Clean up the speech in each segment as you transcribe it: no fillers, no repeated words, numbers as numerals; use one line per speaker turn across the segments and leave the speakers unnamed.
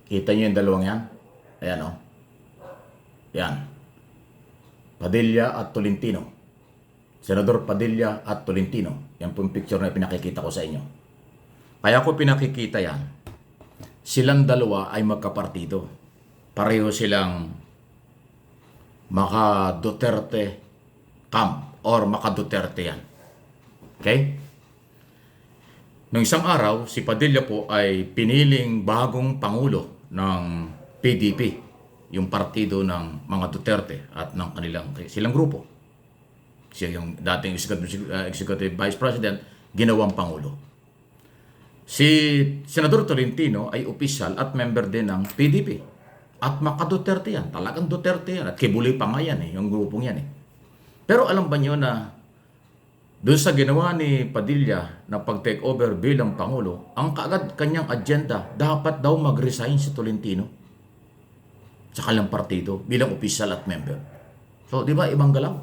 Kita niyo yung dalawang yan? Ayan o. Yan. Padilla at Tolentino. Senador Padilla at Tolentino. Yan po yung picture na pinakikita ko sa inyo. Kaya ko pinakikita yan. Silang dalawa ay magkapartido. Pareho silang maka-Duterte camp or maka-Duterte yan. Okay? Noong isang araw, si Padilla po ay piniling bagong pangulo ng PDP, yung partido ng mga Duterte at ng silang grupo. Siya yung dating executive vice president, ginawang pangulo. Si Senador Tolentino ay opisyal at member din ng PDP. At maka-Duterte yan. Talagang Duterte yan. At kibuli pa nga yan yung grupong yan Pero alam ba nyo na doon sa ginawa ni Padilla na pag-take over bilang Pangulo, ang kaagad kanyang agenda, dapat daw mag-resign si Tolentino sa kanilang partido bilang opisyal at member. So, di ba, ibang galaw?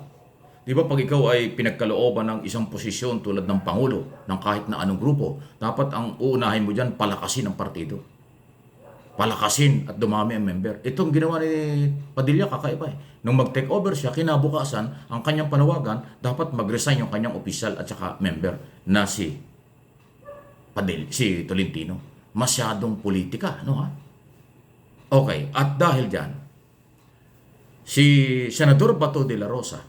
Di ba, pag ikaw ay pinagkalooban ng isang posisyon tulad ng Pangulo, ng kahit na anong grupo, dapat ang uunahin mo dyan, palakasin ang partido. Palakasin at dumami ang member. Itong ginawa ni Padilla, kakaiba Nung mag-take over siya, kinabukasan, ang kanyang panawagan, dapat mag-resign yung kanyang opisyal at saka member na si Tolentino. Masyadong politika, no ha? Okay, at dahil dyan, si Senador Bato de la Rosa,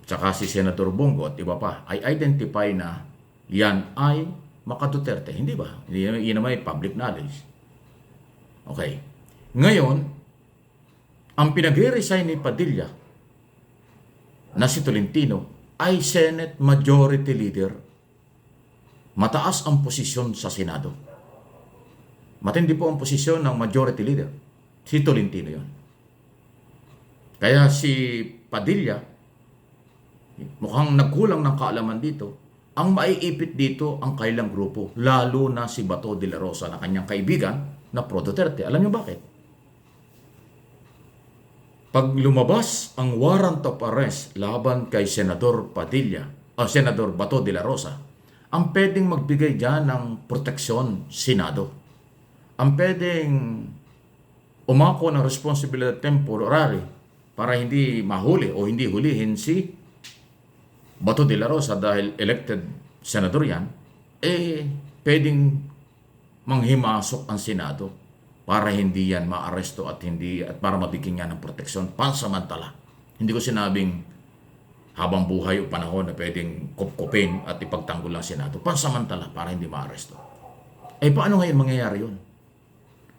tsaka si Senador Bongo at iba pa, ay identify na yan ay maka-Duterte. Hindi ba? Yun naman ay public knowledge. Okay. Ngayon, ang pinag-resign ni Padilla na si Tolentino ay Senate Majority Leader. Mataas ang posisyon sa Senado. Matindi po ang posisyon ng Majority Leader. Si Tolentino yon. Kaya si Padilla, mukhang nagkulang ng kaalaman dito. Ang maiipit dito ang kailang grupo, lalo na si Bato de la Rosa na kanyang kaibigan na pro-Duterte. Alam niyo bakit? Pag lumabas ang warrant of arrest laban kay Senador Padilla o Senador Bato de la Rosa, ang pwedeng magbigay dyan ng proteksyon, Senado. Ang pwedeng umako ng responsibilidad temporary para hindi mahuli o hindi hulihin si Bato de la Rosa dahil elected senador yan, pwedeng manghimasok ang Senado para hindi yan maaresto at para mabigyan niya ng proteksyon pansamantala. Hindi ko sinabing habang buhay o panahon na pwedeng kupkupin at ipagtanggol ang Senado. Pansamantala para hindi maaresto. Paano ngayon mangyayari yun?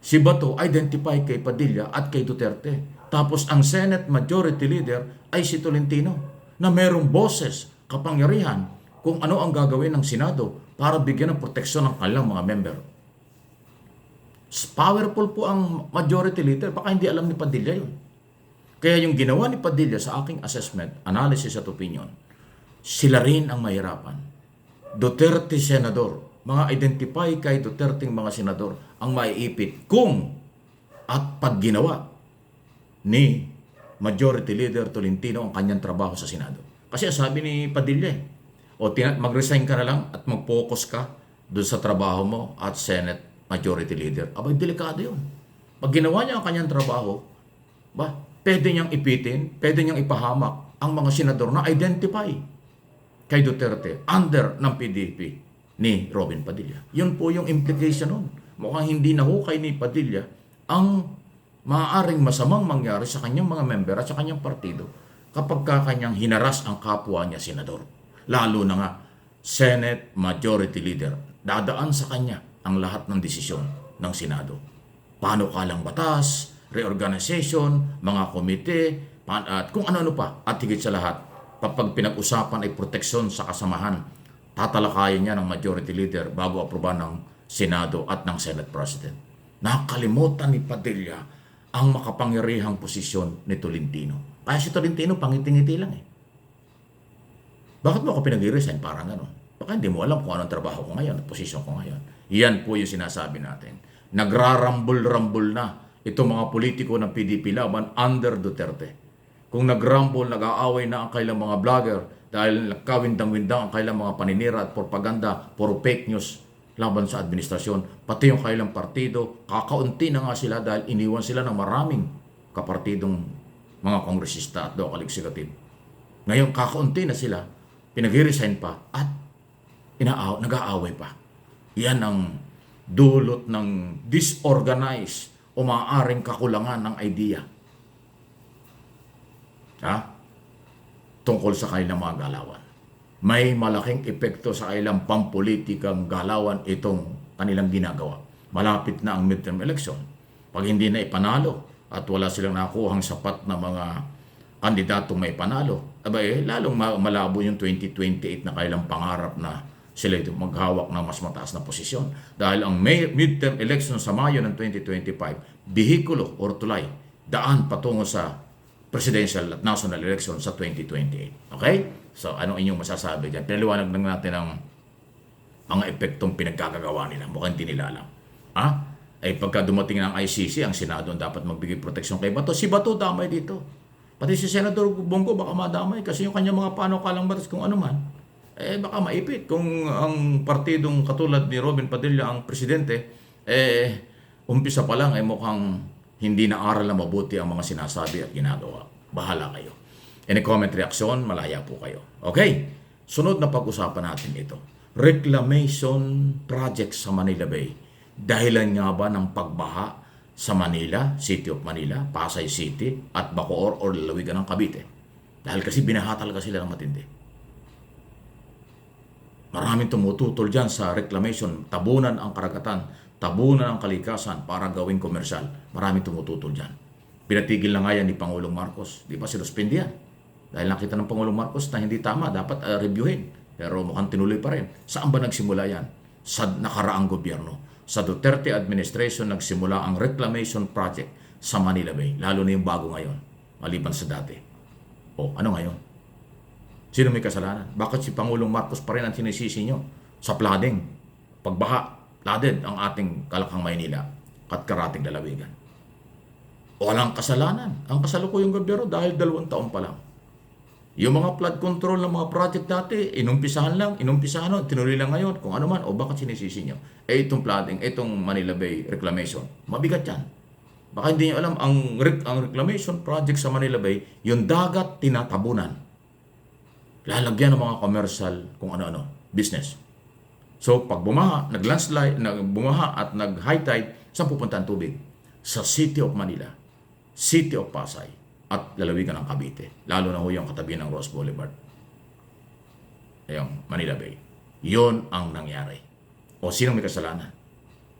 Si Bato identify kay Padilla at kay Duterte. Tapos ang Senate Majority Leader ay si Tolentino na merong boses, kapangyarihan kung ano ang gagawin ng Senado para bigyan ng proteksyon ng kanilang mga member. Powerful po ang Majority Leader. Baka hindi alam ni Padilla yun. Kaya yung ginawa ni Padilla sa aking assessment, analysis at opinion, sila rin ang mahirapan. Duterte Senador, mga identify kay Duterte mga senador ang maiipit kung at pag ginawa ni Majority Leader Tolentino ang kanyang trabaho sa Senado. Kasi sabi ni Padilla, mag-resign ka na lang at mag-focus ka doon sa trabaho mo at Senate Majority Leader. Abay, delikado yun. Pag ginawa niya ang kanyang trabaho, pwede niyang ipitin, pwede niyang ipahamak ang mga senador na identify kay Duterte under ng PDP ni Robin Padilla. Yun po yung implication nun. Mukhang hindi nahukay ni Padilla ang maaaring masamang mangyari sa kanyang mga member at sa kanyang partido kapag kanyang hinaras ang kapwa niya senador. Lalo na nga, Senate Majority Leader. Dadaan sa kanya ang lahat ng desisyon ng Senado. Panukalang batas, reorganization, mga komite, at kung ano-ano pa. At higit sa lahat, kapag pinag-usapan ay proteksyon sa kasamahan, tatalakayin niya ng Majority Leader bago aproban ng Senado at ng Senate President. Nakalimutan ni Padilla ang makapangyarihang posisyon ni Tolentino. Kaya si Tolentino pangiti-ngiti lang Bakit mo ako pinag-resign? Parang gano'n. Baka hindi mo alam kung anong trabaho ko ngayon at posisyon ko ngayon. Yan po yung sinasabi natin. Nagrarambol-rambol na itong mga politiko ng PDP laban under Duterte. Kung nagrambol, nag-aaway na ang kailang mga vlogger dahil kawindang-windang ang kailang mga paninira at propaganda, puro fake news, laban sa administrasyon. Pati yung kailang partido, kakaunti na nga sila dahil iniwan sila ng maraming kapartidong mga kongresista at local executive. Ngayon, kakaunti na sila, pinag-resign pa at nag-aaway pa. Yan ang dulot ng disorganized o maaaring kakulangan ng idea. Tungkol sa kanilang mga galawan. May malaking epekto sa kanilang pampolitikang galawan itong kanilang ginagawa. Malapit na ang midterm election. Pag hindi na ipanalo at wala silang nakuhang sapat na mga kandidatong may panalo, lalong malabo yung 2028 na kailang pangarap na sila ito maghawak ng mas mataas na posisyon. Dahil ang midterm election sa Mayo ng 2025, bihikulo or tulay, daan patungo sa presidential at national election sa 2028. Okay? So, anong inyong masasabi dyan? Pinaliwanag lang natin ang mga epektong pinagkakagawa nila. Mukhang hindi nila alam. Pagka dumating ng ICC, ang Senado dapat magbigay proteksyon kay Bato. Si Bato damay dito. Pati si Senator Bongo baka madamay kasi yung kanyang mga panukalang batas kung ano man, baka maipit. Kung ang partidong katulad ni Robin Padilla ang presidente, umpisa pa lang mukhang hindi na aral na mabuti ang mga sinasabi at ginagawa. Bahala kayo. Any comment, reaksyon, malaya po kayo. Okay, sunod na pag-usapan natin ito. Reclamation project sa Manila Bay. Dahilan nga ba ng pagbaha sa Manila, City of Manila, Pasay City, at Bacoor or lalawigan ng Cavite? Dahil kasi binaha talaga sila ng matindi. Maraming tumututol dyan sa reclamation. Tabunan ang karagatan, tabunan ang kalikasan para gawing komersyal. Maraming tumututol dyan. Pinatigil na nga yan ni Pangulong Marcos. Di ba sinuspindi yan? Dahil nakita ng Pangulong Marcos na hindi tama, dapat reviewin. Pero mukhang tinuloy pa rin. Saan ba nagsimula yan? Sa nakaraang gobyerno. Sa Duterte administration nagsimula ang reclamation project sa Manila Bay. Lalo na yung bago ngayon, maliban sa dati. Ano ngayon? Sino may kasalanan? Bakit si Pangulong Marcos pa rin ang sinisisi nyo? Sa flooding, pagbaha, flooded ang ating Kalakang Maynila at Karatig Lalawigan. Walang kasalanan ang kasalukuyang gobyerno dahil 2 taon pa lang. Yung mga flood control ng mga project dati, inumpisahan, tinuloy lang ngayon, kung ano man, bakit sinisisi nyo? Itong flooding, itong Manila Bay reclamation, mabigat yan. Baka hindi nyo alam, ang reclamation project sa Manila Bay, yung dagat tinatabunan. Lalagyan ng mga commercial, kung ano-ano, business. So, pag bumaha, nag-landslide, bumaha at nag-high tide, saan pupunta ang tubig? Sa City of Manila, City of Pasay, at lalawigan ng Cavite. Lalo na yung katabi ng Ross Boulevard. Ayun, Manila Bay. Yun ang nangyari. Sino may kasalanan?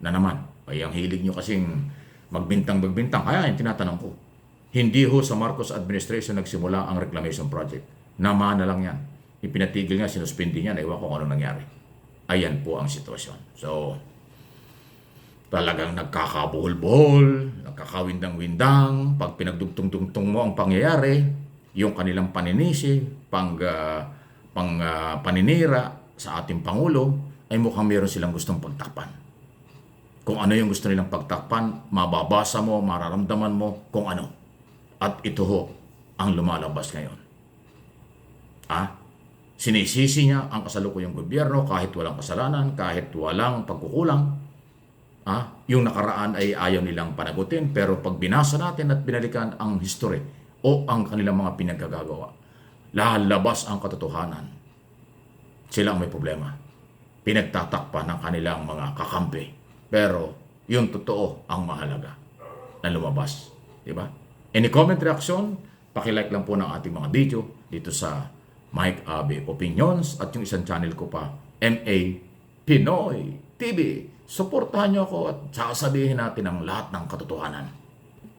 Na naman, ang hilig nyo kasing magbintang-magbintang. Kaya yung tinatanong ko. Hindi sa Marcos administration nagsimula ang reclamation project. Namana lang yan. Ipinatigil nga, sinuspindi niya, ewan ko kung ano nangyari. Ayan po ang sitwasyon. So, talagang nagkakabuhol-buhol, nagkakawindang-windang, pag pinagdugtong-dugtong mo ang pangyayari, yung kanilang paninisi, paninira sa ating Pangulo, ay mukhang meron silang gustong pagtakpan. Kung ano yung gusto nilang pagtakpan, mababasa mo, mararamdaman mo kung ano. At ito ang lumalabas ngayon. Sinisisi niya ang kasalukuyang gobyerno kahit walang kasalanan, kahit walang pagkukulang. Yung nakaraan ay ayaw nilang panagutin, pero pag binasa natin at binalikan ang history o ang kanilang mga pinagkagagawa, lalabas ang katotohanan. Sila ang may problema. Pinagtatakpan ng kanilang mga kakampi. Pero yung totoo ang mahalaga na lumabas. Diba? Any comment, reaction? Pakilike lang po ng ating mga video dito sa Mike Abe Opinions at yung isang channel ko pa, MA Pinoy TV. Suportahan nyo ako at sasabihin natin ang lahat ng katotohanan.